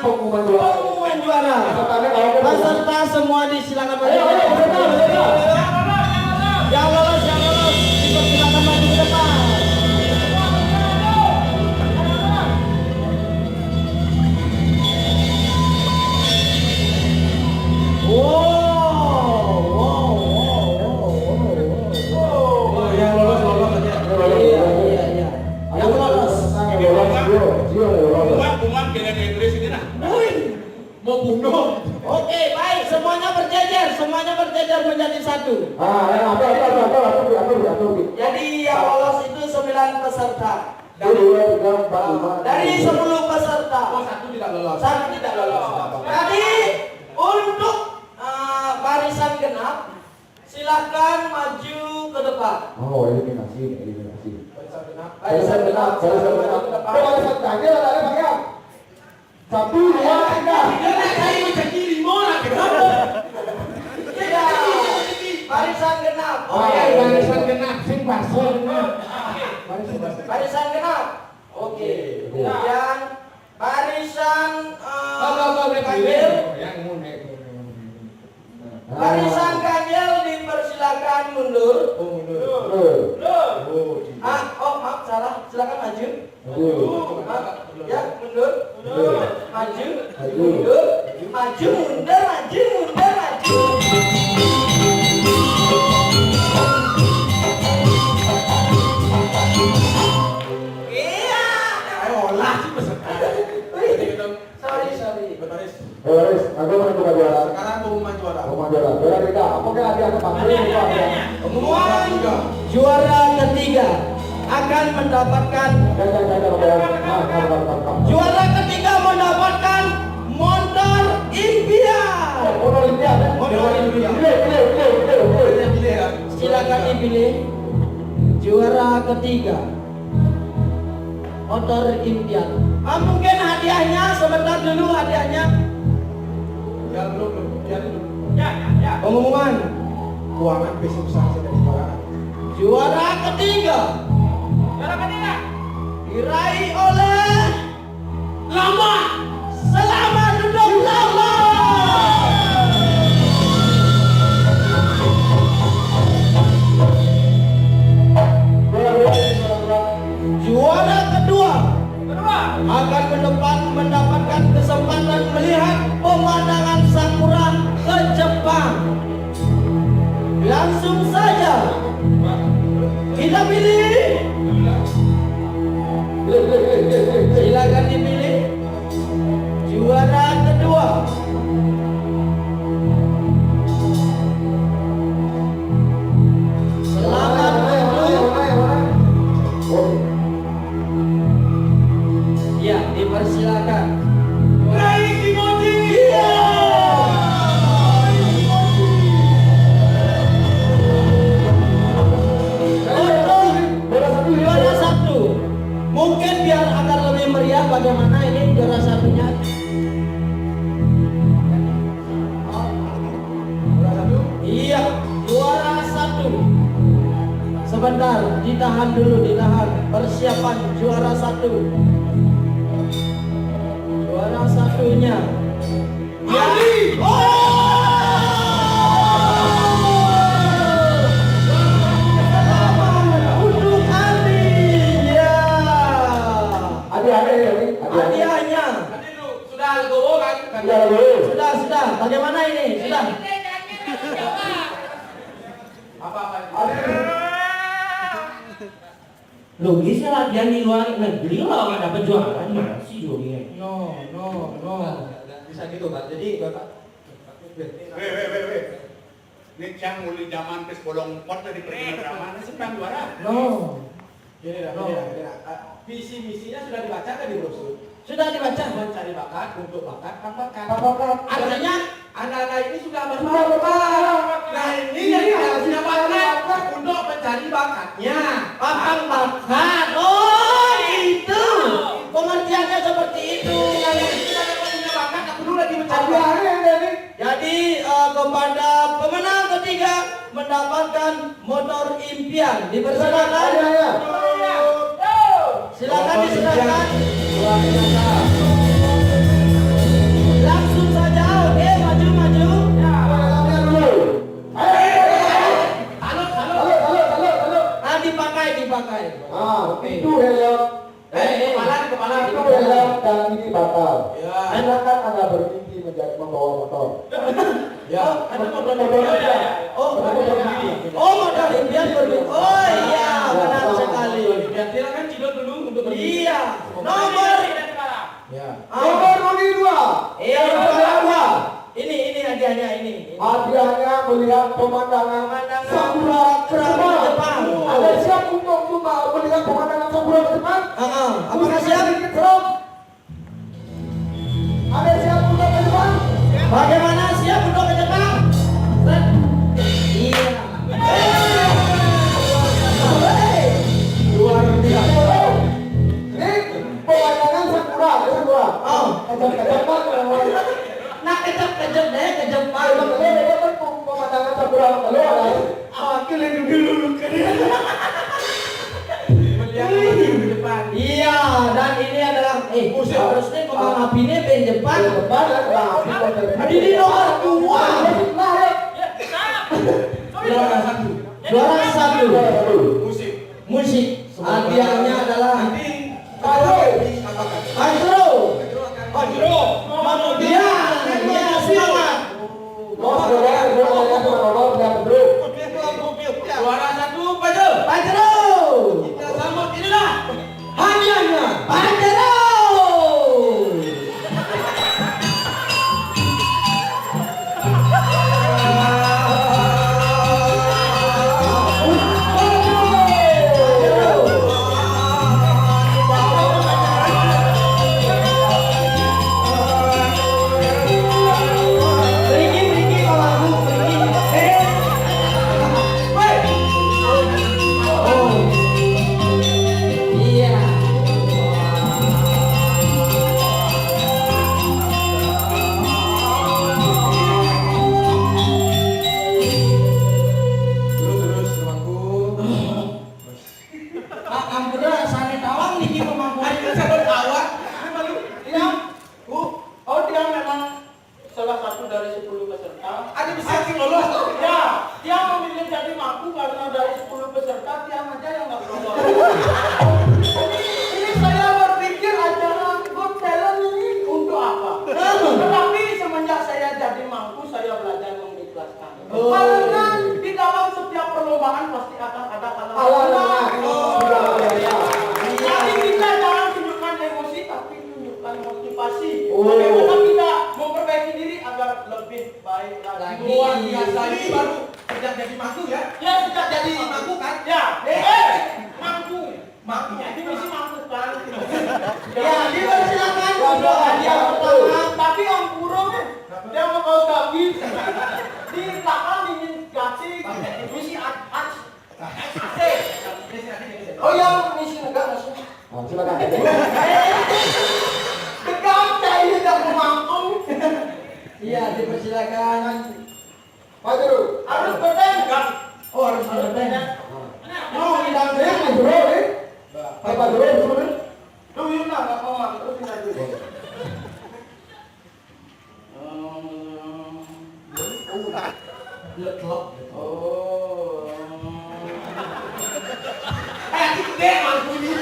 pengumuman juara. Peserta semua disilakan maju. Yang lolos dipersilakan maju ke depan. Yang lolos aja. Iya. Yang lolos. Bunga kayak Inggris ini nah. Mau bunuh. Oke, baik, semuanya berjejer menjadi satu. Jadi yang lolos itu 9 peserta. Dari 10 peserta. Oh, satu tidak lolos. Satu tidak lolos. Jadi untuk barisan genap, silakan maju ke depan. Oh, eliminasi. Barisan genap. Barisan ganjil ada bagian. 1, 2, 3. Tidak. Barisan genap. Barisan genap sing basel. Barisan genap. Oke. Kemudian barisan ganjil. Barisan ganjil dipersilakan mundur. Maaf salah. Silakan maju. Ya, mundur. Maju. Mundur. Maju, mundur, maju. Iya. Olah sih peserta. Sorry. Baris, aku menentukan juara. Sekarang pengumuman juara. Juara tiga. Apakah ada Pengumuman juara ketiga akan mendapatkan motor impian. Silakan dipilih juara ketiga motor impian. Mungkin hadiahnya sebentar dulu hadiahnya. Ya belum. Pengumuman Keuangan PC besar dari juara. juara ketiga diraih oleh Lama. Selamat duduk Lama. Juara kedua akan mendapatkan kesempatan melihat pemandangan sakura ke Jepang. Langsung saja kita pilih. Silakan dipilih juara kedua. Selamat duduk. Ya, dipersilakan. Naik emoji. Juara satu. Mungkin biar agar lebih meriah, bagaimana ini juara satunya? Iya, juara satu. Sebentar, ditahan dulu, persiapan juara satu. Juara satunya. Andi. Untuk Andi. Ya. Hadiahnya. Sudah legowo kan? Sudah. Bagaimana ini? Sudah. Apa-apa? Logisnya latihan di luar negeri kalau nggak dapat juara gimana sih joginya? No. Bisa gitu Pak. Jadi Bapak Ini cang mulai zaman kes bolong pot dari pertama sedang juara. No. Gini. Visi misinya sudah dibaca kan di brosur? Sudah dibaca. Mencari bakat untuk bakat. Artinya anak-anak ini sudah berbakat. Nah ini yang harusnya bakat untuk mencari bakatnya. papang bakat. Oh, itu. Pengertiannya seperti itu. Kita punya bakat, tak perlu lagi mencari bakat. Jadi kepada pemenang ketiga mendapatkan motor impian. Dipersilakan. Silakan diserahkan. Langsung saja, oke, maju. Helmnya dulu. Salut. Nah, dipakai. Itu helm. Kepala. Itu helm dan ini batal. Ya. Silakan Anda bermimpi menjadi membawa motor. Ya. Ada motor ya. Oh, modal impian berbeda. Oh iya, benar sekali. Biar dia kan cidot dulu untuk bermimpi. Iya. Nomor. Ya. Nomor 2. Dua. Ini hadiahnya ini. Hadiahnya melihat pemandangan sakura ke depan. Ada siap untuk melihat pemandangan sakura ke depan? Apakah siap? Ada siap untuk ke depan? Bagaimana siap untuk ke Jepang? Iya. Luar biasa. Ini pemandangan sakura. Oh. Kejap-kejap. Nak kejap deh ke Jepang. Pemandangan sakura lalu ada. Aku lagi dulu Melihat di depan. Iya, dan ini adalah harusnya kembang apinya di Jepang. Depan ada api. Ini nomor 2. Juara satu. Musik. Hadiahnya adalah Hydro. Iya, semangat. Juara satu Pajero. Hydro. Kita sambut inilah hadiahnya. Hydro. Terus temanku. Ampura sane tawang niki pemangku. Sabun awak. Dia memang salah satu dari 10 peserta. Ada bisa sih lolos. Ya, dia memilih jadi mampu karena dari 10 peserta dia aja yang nggak lolos. Ini saya berpikir acara Got Talent ini untuk apa? Tetapi semenjak saya jadi mampu, saya belajar mengikhlaskan. Karena di dalam setiap perlombaan pasti akan ada kalah. Jadi kita jangan tunjukkan emosi, tapi tunjukkan motivasi. Bagaimana kita memperbaiki diri agar lebih baik lagi. Luar biasa ini baru sejak jadi mampu ya. Ya sejak Jadi jadi mampu kan? ya, mampu. Mampu. Jadi mesti mampu kan. Ya, dipersilakan untuk hadiah pertama. Tapi Om Purung dia mau kau kaki di belakang ingin kasih misi asik. Oh ya, misi negara maksudnya. Silakan. Tegak saya tidak mampu. Iya, dipersilakan. Maju dulu. Harus bertengkar. Oh, harus bertanya. Mau tidak Maju dulu nih. Maju dulu nih. Dulu nak nggak mau mampu terus tidak dulu. Oh. Hati gede mampu ini.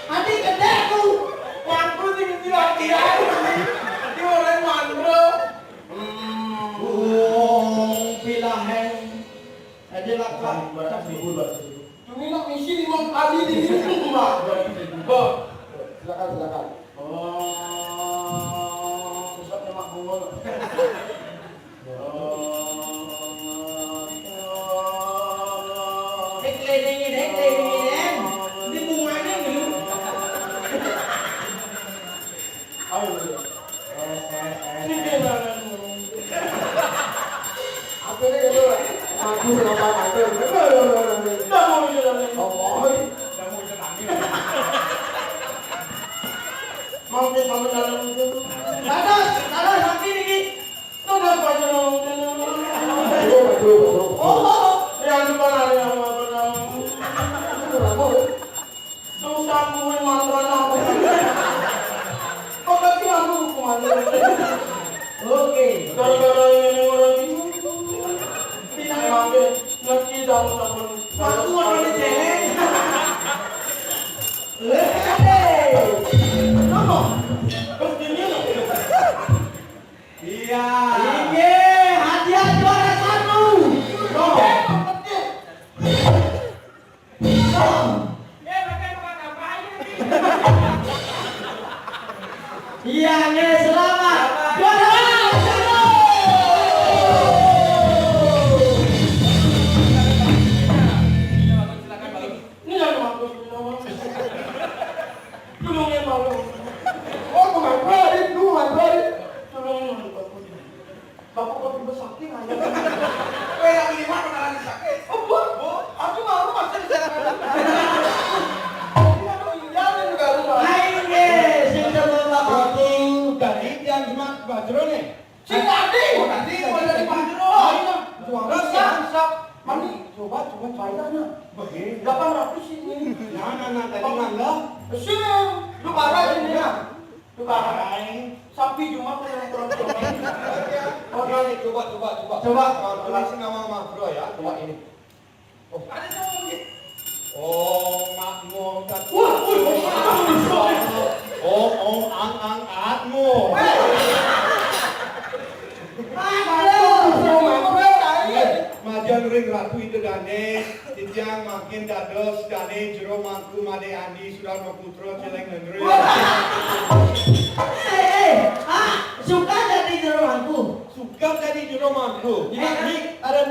Hati gede tuh. Mampu tinggi tidak. Hati orang mandro. Pilaheng. Aja lakak. Cumi nak misi 5 kali di sini Mbak. Silakan. Besoknya makmur. Dek. Di bunganya dulu. Apa ini gitu? Maju kenapa maju? Mau ke sama dalam itu. Tadas nanti nih. Tuh dah baca dong. Oh, Yang depan ada yang apa dong. Tuh sambungin mantranya apa? Kok kasih aku hukuman? Oke. Gara-gara ini orang ini. Memang dia ngerti dalam sabun. Aku orang di celeng. Nono. Terus gini loh. Iya. Ini hadiah juara 1. Iya, nih selamat. Juara 1. Ini yang bagus. Tulungnya malu. Oh, kemarin, kemarin. Tulungnya bagus. Bapak kok tiba sakit aja. Kowe yang lima beneran sakit. Oh, Bu. Aku malu masih di sana. Ini aku jalan juga rumah. Ini sing coba waktu. Tadi yang cuma bajro nih. Si tadi. Oh, tadi mulai dari bajro. Ayo, suara siap. Mani, coba cairannya. Begini. 800 ini. Nah, tadi mangga. Sini, lu parah ini ya. Lu parah. Sapi cuma kurang. Oke, coba. Coba. Tulisin nama makro ya. Coba ini. Oh, Ada yang oh, makmu. Wah, Oh, ang-atmu. Majan ring ratu itu dane, titiang makin dados dane jero mangku made andi sudah putro celeng negeri. Suka jadi jeroanku. Suka jadi jero mangku. Ini ada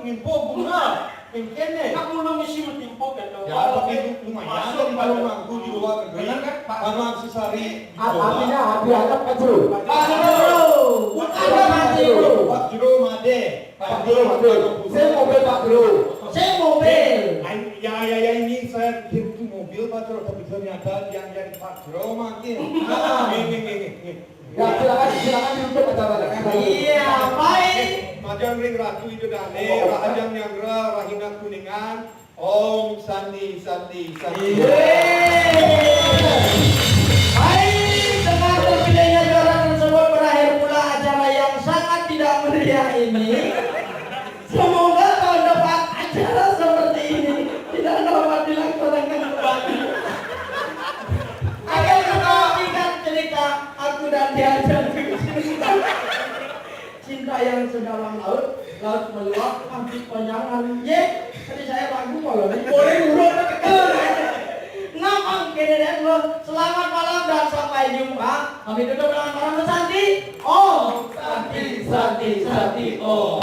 ngimpo bunga. Mungkin aku belum isi mentimpo kan. ya, tapi lumayan dari baru mangku di luar negeri. Benar kan, Pak? Karena sesari. Artinya hati anak Pak Jero. Pak Jero. Bukan Pak Jero. Pak Jero made. Pak Jero, Pak Jero. Saya mobil Pak Jero. Saya mobil. Ya ini saya kirim tuh mobil Pak Jero, tapi ternyata yang jadi Pak Jero makin. Nih. Ya, silakan duduk acaranya. Iya, baik. Majang ring ratu itu dane, rahajang nyangra, rahina kuningan, Om Sandi. Baik, dengan terpilihnya juara tersebut berakhir pula acara yang sangat tidak meriah ini. Semoga tahun depan acara seperti ini tidak dapat dilaksanakan kembali. Akan menyaksikan cerita aku dan diajak cinta yang sedalam laut meluap hampir panjangan. Ye, tadi saya ragu kalau boleh urut tekan. Namang kene dan lo. Selamat malam dan sampai jumpa. Kami tutup dengan para Santi. Oh, Santi. Oh.